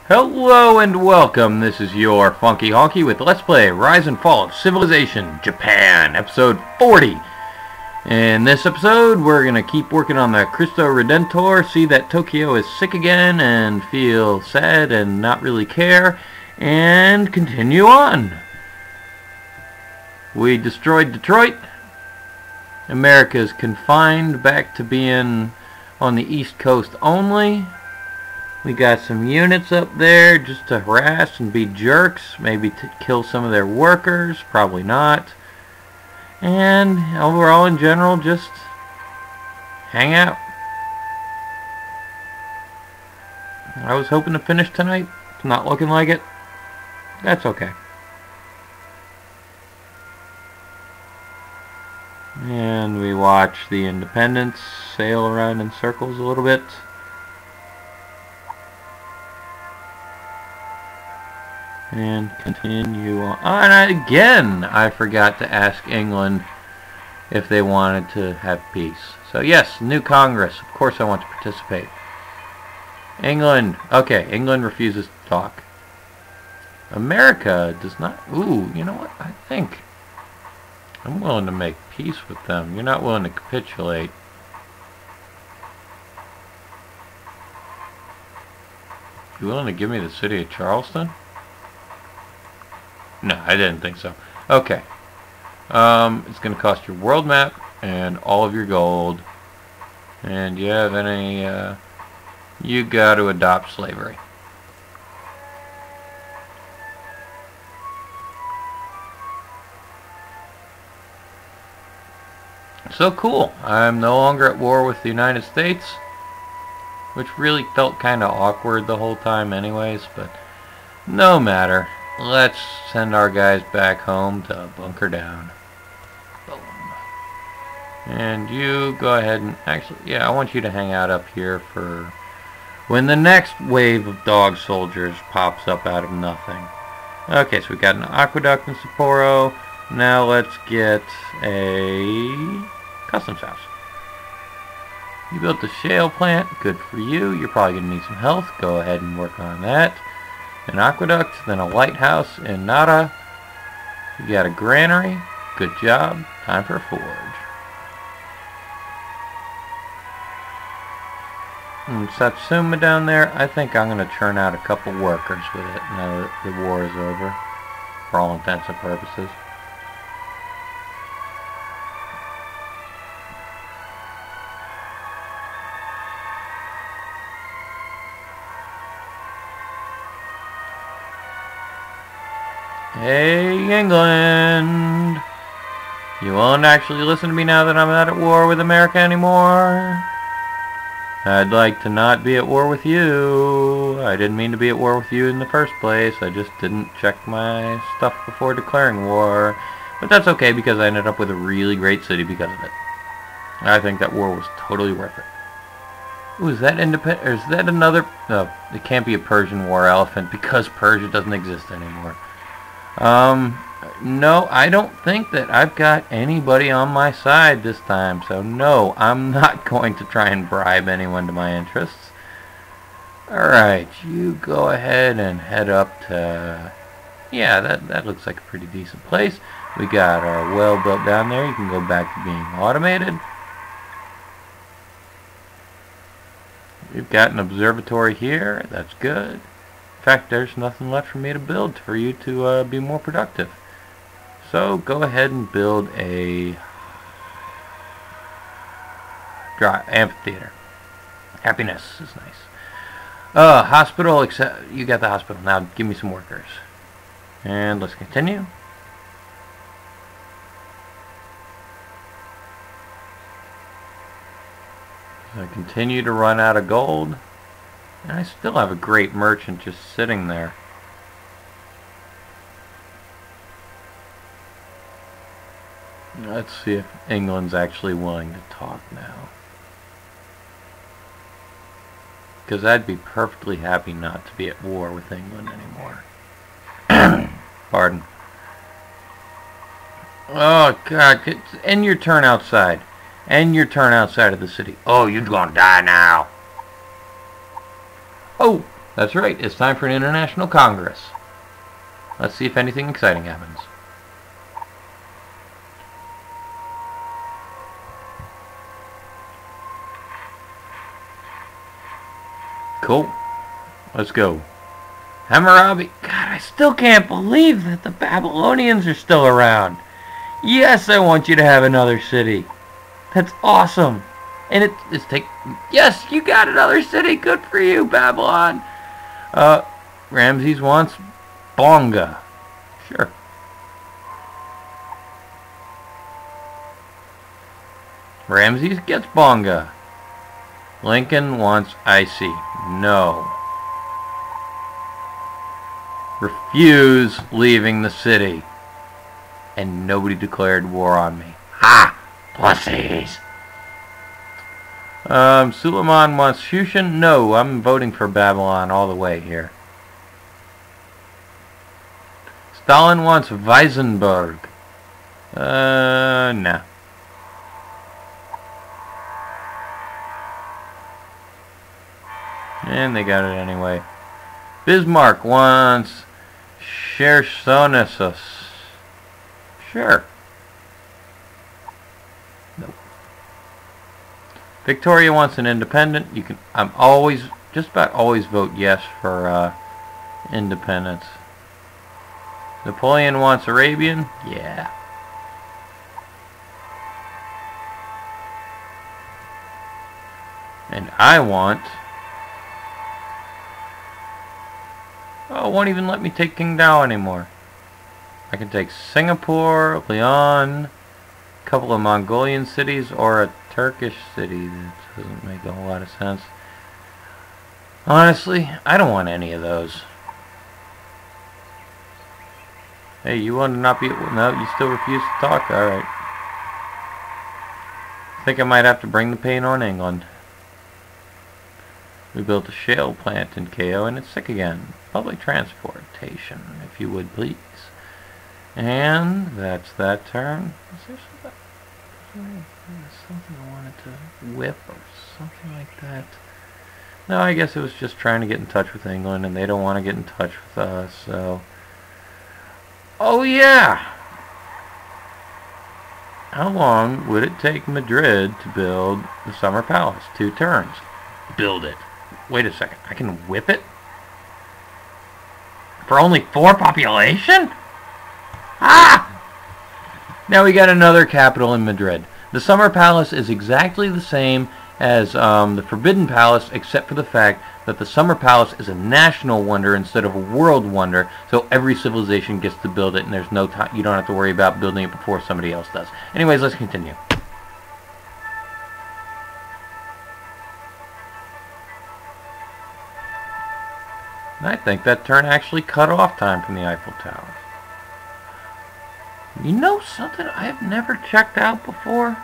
Hello and welcome. This is your Funky Honky with Let's Play Rise and Fall of Civilization Japan, episode 40. In this episode, we're going to keep working on the Cristo Redentor, see that Tokyo is sick again and feel sad and not really care, and continue on. We destroyed Detroit. America is confined back to being on the East Coast only. We got some units up there just to harass and be jerks, maybe to kill some of their workers, probably not. And overall, in general, just hang out. I was hoping to finish tonight. It's not looking like it. That's okay. And we watch the Independence sail around in circles a little bit. And continue on. And again, I forgot to ask England if they wanted to have peace. So yes, new Congress. Of course I want to participate. England. Okay, England refuses to talk. America does not. Ooh, you know what? I think I'm willing to make peace with them. You're not willing to capitulate. You willing to give me the city of Charleston? No, I didn't think so. Okay. It's going to cost your world map and all of your gold. And you have any, you got to adopt slavery. So cool. I'm no longer at war with the United States, which really felt kind of awkward the whole time anyways, but no matter. Let's send our guys back home to bunker down. Boom. And you go ahead and actually, yeah, I want you to hang out up here for when the next wave of dog soldiers pops up out of nothing. Okay, so we got an aqueduct in Sapporo. Now let's get a customs house. You built a shale plant. Good for you. You're probably going to need some health. Go ahead and work on that. An aqueduct, then a lighthouse in Nara. You got a granary. Good job. Time for a forge. And Satsuma down there, I think I'm going to churn out a couple workers with it now that the war is over, for all intents and purposes. Hey, England! You won't actually listen to me now that I'm not at war with America anymore? I'd like to not be at war with you. I didn't mean to be at war with you in the first place. I just didn't check my stuff before declaring war. But that's okay because I ended up with a really great city because of it. I think that war was totally worth it. Ooh, is that independent? Or is that another? No, it can't be a Persian war elephant because Persia doesn't exist anymore. No, I don't think that I've got anybody on my side this time, so no, I'm not going to try and bribe anyone to my interests. Alright, you go ahead and head up to, yeah, that looks like a pretty decent place. We got our well built down there. You can go back to being automated. We've got an observatory here. That's good. In fact, there's nothing left for me to build for you to be more productive. So go ahead and build a amphitheater. Happiness is nice. Hospital, except you got the hospital. Now give me some workers. And let's continue. I continue to run out of gold. And I still have a great merchant just sitting there. Let's see if England's actually willing to talk now. Because I'd be perfectly happy not to be at war with England anymore. Pardon. Oh, God. End your turn outside. End your turn outside of the city. Oh, you're gonna die now. Oh, That's right, it's time for an international congress. Let's see if anything exciting happens. Cool. Let's go. Hammurabi. God, I still can't believe that the Babylonians are still around. Yes, I want you to have another city. That's awesome. And it's take. Yes, you got another city. Good for you, Babylon. Ramses wants Bonga. Sure. Ramses gets Bonga. Lincoln wants Icy. No. Refuse leaving the city. And nobody declared war on me. Ha! Pussies! Suleiman wants Shushan. No, I'm voting for Babylon all the way here. Stalin wants Weissenberg. Nah. And they got it anyway. Bismarck wants Chersonesus. Sure. Nope. Victoria wants an independent. You can. I'm always, just about always vote yes for independence. Napoleon wants Arabian. Yeah. And I want. Oh, it won't even let me take Qingdao anymore. I can take Singapore, Leon, a couple of Mongolian cities, or a Turkish city. That doesn't make a whole lot of sense. Honestly, I don't want any of those. Hey, you want to not be... No, you still refuse to talk? Alright. I think I might have to bring the pain on England. We built a shale plant in KO and it's sick again. Public transportation, if you would please. And that's that turn. Is there something I wanted to whip or something like that? No, I guess it was just trying to get in touch with England and they don't want to get in touch with us, so... Oh yeah! How long would it take Madrid to build the Summer Palace? 2 turns. Build it. Wait a second, I can whip it? For only 4 population? Ah! Now we got another capital in Madrid. The Summer Palace is exactly the same as the Forbidden Palace, except for the fact that the Summer Palace is a national wonder instead of a world wonder, so every civilization gets to build it, and there's no time. You don't have to worry about building it before somebody else does. Anyways, let's continue. And I think that turn actually cut off time from the Eiffel Tower. You know something I have never checked out before?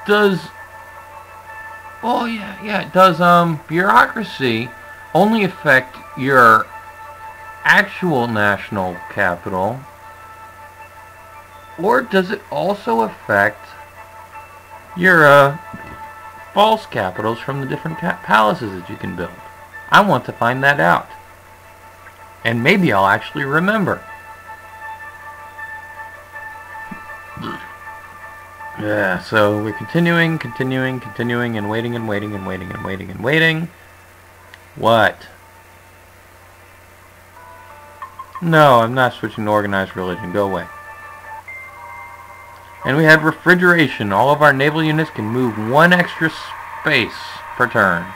Does... Oh, yeah, does, bureaucracy only affect your actual national capital? Or does it also affect your, false capitals from the different palaces that you can build? I want to find that out. And maybe I'll actually remember. Yeah, so we're continuing, and waiting. What? No, I'm not switching to organized religion. Go away. And we have refrigeration. All of our naval units can move 1 extra space per turn.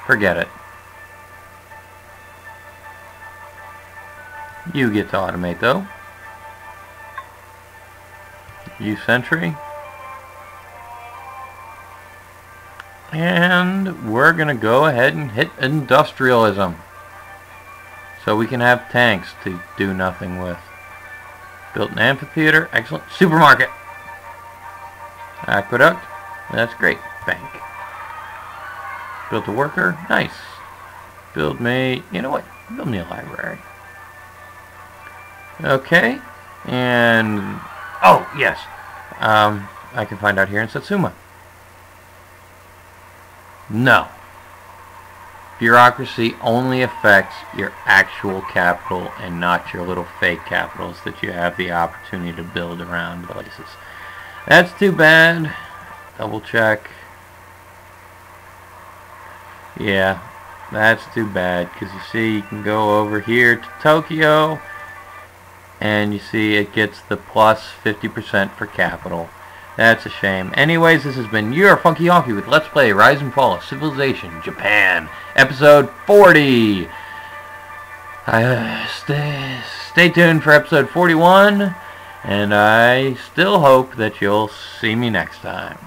Forget it. You get to automate, though. You sentry. And we're going to go ahead and hit industrialism. So we can have tanks to do nothing with. Built an amphitheater. Excellent. Supermarket. Aqueduct. That's great. Bank. Built a worker. Nice. Build me... You know what? Build me a library. Okay. And... Oh, yes. I can find out here in Satsuma. No. Bureaucracy only affects your actual capital and not your little fake capitals that you have the opportunity to build around places. That's too bad. Double check. Yeah, that's too bad, because you see you can go over here to Tokyo and you see it gets the plus 50% for capital. That's a shame. Anyways, this has been your Funky Honky with Let's Play Rise and Fall of Civilization Japan, episode 40. Stay tuned for episode 41, and I still hope that you'll see me next time.